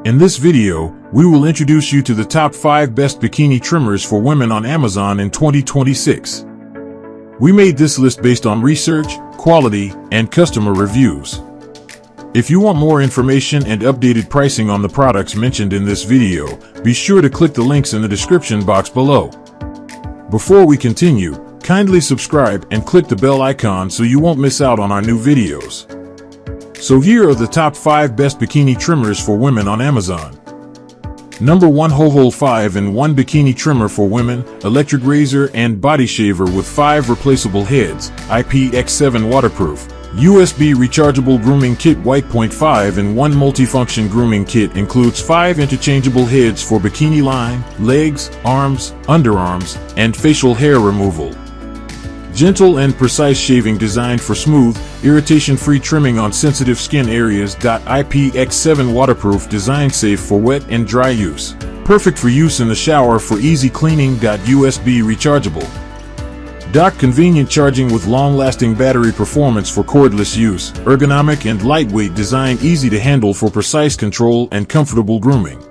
In this video, we will introduce you to the top 5 best bikini trimmers for women on Amazon in 2026. We made this list based on research, quality, and customer reviews. If you want more information and updated pricing on the products mentioned in this video, be sure to click the links in the description box below. Before we continue, kindly subscribe and click the bell icon so you won't miss out on our new videos. So here are the top 5 best bikini trimmers for women on Amazon. Number 1, HOHOLE 5-in-1 Bikini Trimmer for Women, Electric Razor and Body Shaver with 5 replaceable heads, IPX7 waterproof, USB rechargeable grooming kit. White Point 5-in-1 multifunction grooming kit includes 5 interchangeable heads for bikini line, legs, arms, underarms, and facial hair removal. Gentle and precise shaving designed for smooth, irritation-free trimming on sensitive skin areas. IPX7 waterproof, design safe for wet and dry use. Perfect for use in the shower for easy cleaning. USB rechargeable. Convenient charging with long-lasting battery performance for cordless use. Ergonomic and lightweight design, easy to handle for precise control and comfortable grooming.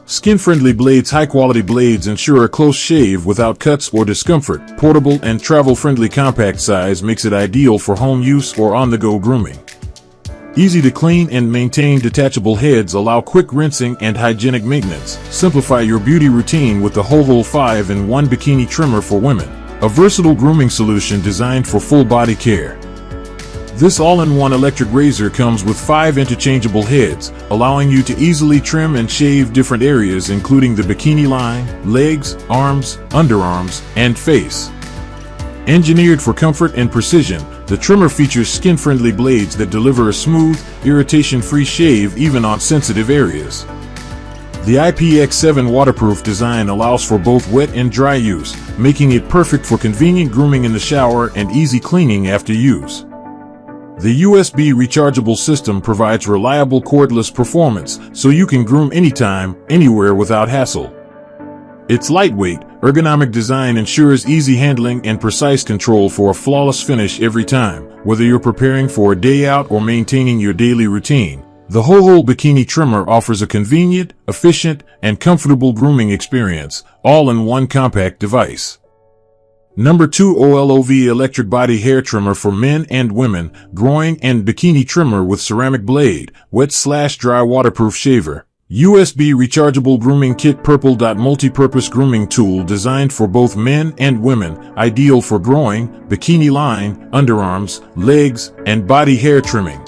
Skin-friendly blades. High-quality blades ensure a close shave without cuts or discomfort. Portable and travel-friendly, compact size makes it ideal for home use or on-the-go grooming. Easy to clean and maintain. Detachable heads allow quick rinsing and hygienic maintenance. Simplify your beauty routine with the HOHOLE 5-in-1 Bikini Trimmer for Women, a versatile grooming solution designed for full body care. This all-in-one electric razor comes with 5 interchangeable heads, allowing you to easily trim and shave different areas including the bikini line, legs, arms, underarms, and face. Engineered for comfort and precision, the trimmer features skin-friendly blades that deliver a smooth, irritation-free shave even on sensitive areas. The IPX7 waterproof design allows for both wet and dry use, making it perfect for convenient grooming in the shower and easy cleaning after use. The USB rechargeable system provides reliable cordless performance, so you can groom anytime, anywhere without hassle. Its lightweight, ergonomic design ensures easy handling and precise control for a flawless finish every time, whether you're preparing for a day out or maintaining your daily routine. The HOHOLE Bikini Trimmer offers a convenient, efficient, and comfortable grooming experience, all in one compact device. Number 2, OLOV Electric Body Hair Trimmer for Men and Women, Groin and Bikini Trimmer with Ceramic Blade, Wet/Dry Waterproof Shaver. USB rechargeable grooming kit. Purple Dot multi-purpose grooming tool designed for both men and women, ideal for groin, bikini line, underarms, legs, and body hair trimming.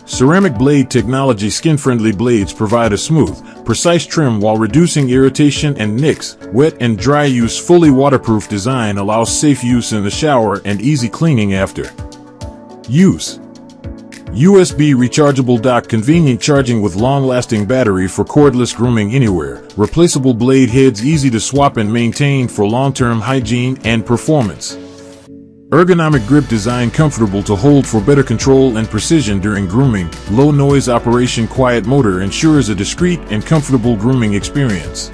Ceramic blade technology. Skin-friendly blades provide a smooth, precise trim while reducing irritation and nicks. Wet and dry use. Fully waterproof design allows safe use in the shower and easy cleaning after use. USB rechargeable dock. Convenient charging with long-lasting battery for cordless grooming anywhere. Replaceable blade heads, easy to swap and maintain for long-term hygiene and performance. Ergonomic grip design, comfortable to hold for better control and precision during grooming. Low noise operation. Quiet motor ensures a discreet and comfortable grooming experience.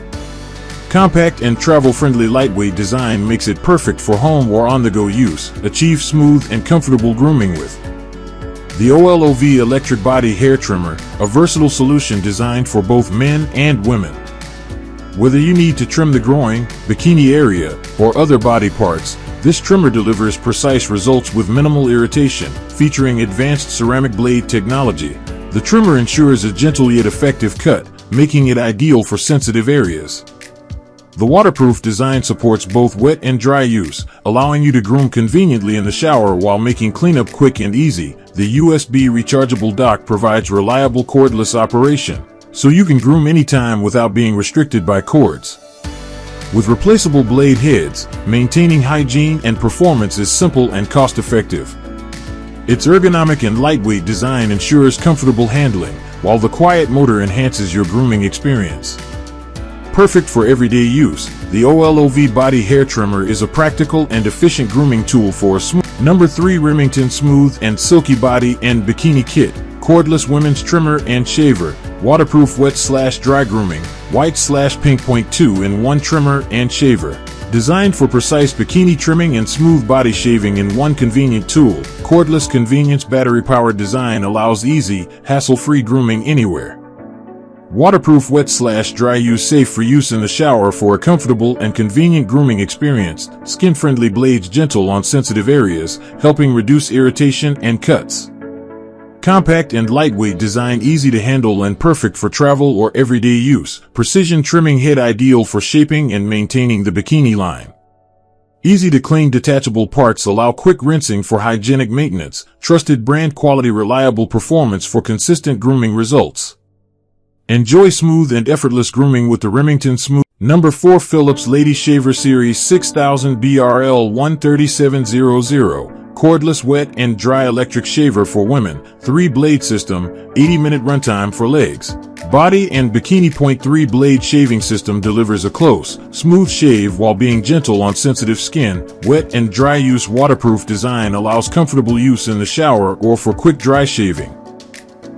Compact and travel-friendly lightweight design makes it perfect for home or on-the-go use. Achieve smooth and comfortable grooming with the OLOV Electric Body Hair Trimmer, a versatile solution designed for both men and women. Whether you need to trim the groin, bikini area, or other body parts, this trimmer delivers precise results with minimal irritation. Featuring advanced ceramic blade technology, the trimmer ensures a gentle yet effective cut, making it ideal for sensitive areas. The waterproof design supports both wet and dry use, allowing you to groom conveniently in the shower while making cleanup quick and easy. The USB rechargeable dock provides reliable cordless operation, so you can groom anytime without being restricted by cords. With replaceable blade heads, maintaining hygiene and performance is simple and cost-effective. Its ergonomic and lightweight design ensures comfortable handling, while the quiet motor enhances your grooming experience. Perfect for everyday use, the OLOV Body Hair Trimmer is a practical and efficient grooming tool for a smooth. Number 3, Remington Smooth and Silky Body and Bikini Kit, Cordless Women's Trimmer and Shaver, Waterproof Wet/Dry Grooming, White/Pink Point 2-in-1 Trimmer and Shaver. Designed for precise bikini trimming and smooth body shaving in one convenient tool, cordless convenience battery-powered design allows easy, hassle-free grooming anywhere. Waterproof, wet/dry use, safe for use in the shower for a comfortable and convenient grooming experience. Skin-friendly blades, gentle on sensitive areas, helping reduce irritation and cuts. Compact and lightweight design, easy to handle and perfect for travel or everyday use. Precision trimming head, ideal for shaping and maintaining the bikini line. Easy to clean, detachable parts allow quick rinsing for hygienic maintenance. Trusted brand quality, reliable performance for consistent grooming results. Enjoy smooth and effortless grooming with the Remington Smooth. Number 4. Philips Lady Shaver Series 6000 BRL 13700. Cordless wet and dry electric shaver for women. 3-blade system, 80-minute runtime for legs. Body and bikini. 3-blade shaving system delivers a close, smooth shave while being gentle on sensitive skin. Wet and dry use. Waterproof design allows comfortable use in the shower or for quick dry shaving.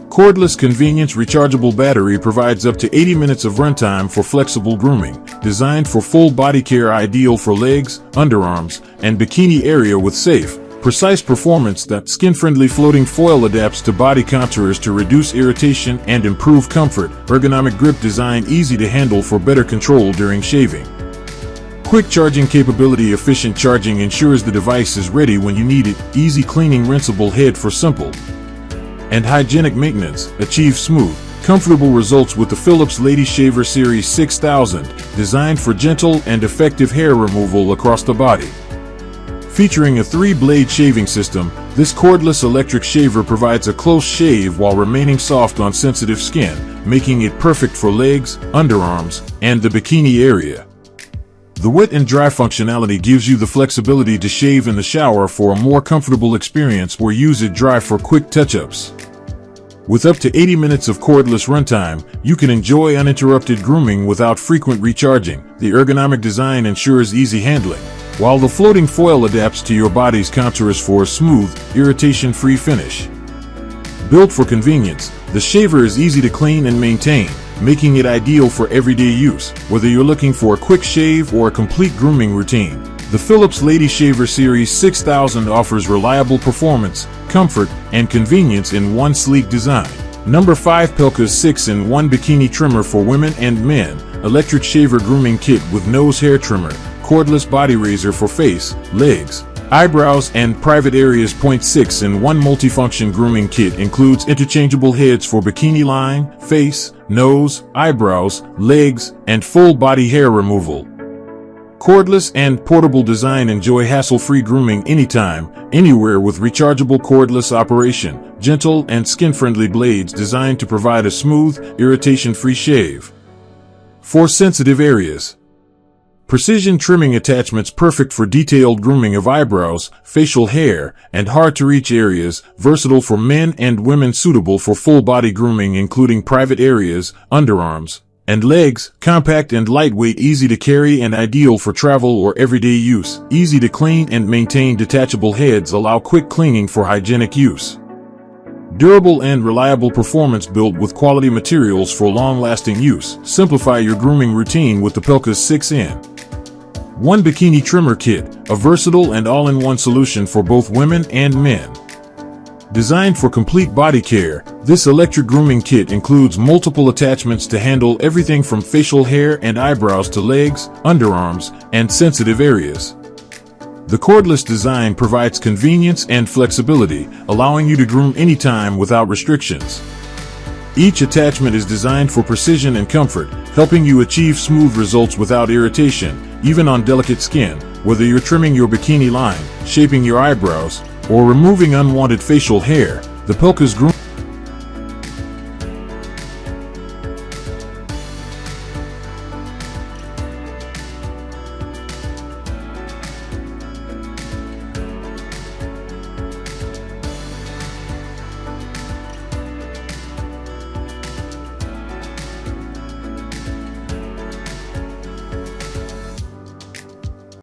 Cordless convenience. Rechargeable battery provides up to 80 minutes of runtime for flexible grooming. Designed for full body care, ideal for legs, underarms, and bikini area with safe, precise performance. That skin-friendly floating foil adapts to body contours to reduce irritation and improve comfort. Ergonomic grip design, easy to handle for better control during shaving. Quick charging capability. Efficient charging ensures the device is ready when you need it. Easy cleaning. Rinsable head for simple and hygienic maintenance. Achieve smooth, comfortable results with the Philips Lady Shaver Series 6000, designed for gentle and effective hair removal across the body. Featuring a 3-blade shaving system, this cordless electric shaver provides a close shave while remaining soft on sensitive skin, making it perfect for legs, underarms, and the bikini area. The wet and dry functionality gives you the flexibility to shave in the shower for a more comfortable experience, or use it dry for quick touch-ups. With up to 80 minutes of cordless runtime, you can enjoy uninterrupted grooming without frequent recharging. The ergonomic design ensures easy handling, while the floating foil adapts to your body's contours for a smooth, irritation-free finish. Built for convenience, the shaver is easy to clean and maintain, making it ideal for everyday use, whether you're looking for a quick shave or a complete grooming routine. The Philips Lady Shaver Series 6000 offers reliable performance, comfort, and convenience in one sleek design. Number 5. PELCAS 6-in-1 Bikini Trimmer for women and men. Electric shaver grooming kit with nose hair trimmer, cordless body razor for face, legs, eyebrows, and private areas. 6-in-1 multifunction grooming kit includes interchangeable heads for bikini line, face, nose, eyebrows, legs, and full body hair removal. Cordless and portable design. Enjoy hassle-free grooming anytime, anywhere with rechargeable cordless operation. Gentle and skin-friendly blades designed to provide a smooth, irritation-free shave for sensitive areas. Precision trimming attachments, perfect for detailed grooming of eyebrows, facial hair, and hard-to-reach areas. Versatile for men and women, suitable for full-body grooming including private areas, underarms, and legs. Compact and lightweight, easy to carry and ideal for travel or everyday use. Easy to clean and maintain. Detachable heads allow quick cleaning for hygienic use. Durable and reliable performance, built with quality materials for long-lasting use. Simplify your grooming routine with the PELCAS 6-in-1 Bikini Trimmer Kit, a versatile and all-in-one solution for both women and men. Designed for complete body care, this electric grooming kit includes multiple attachments to handle everything from facial hair and eyebrows to legs, underarms, and sensitive areas. The cordless design provides convenience and flexibility, allowing you to groom anytime without restrictions. Each attachment is designed for precision and comfort, helping you achieve smooth results without irritation, even on delicate skin. Whether you're trimming your bikini line, shaping your eyebrows, or removing unwanted facial hair, the PELCAS groom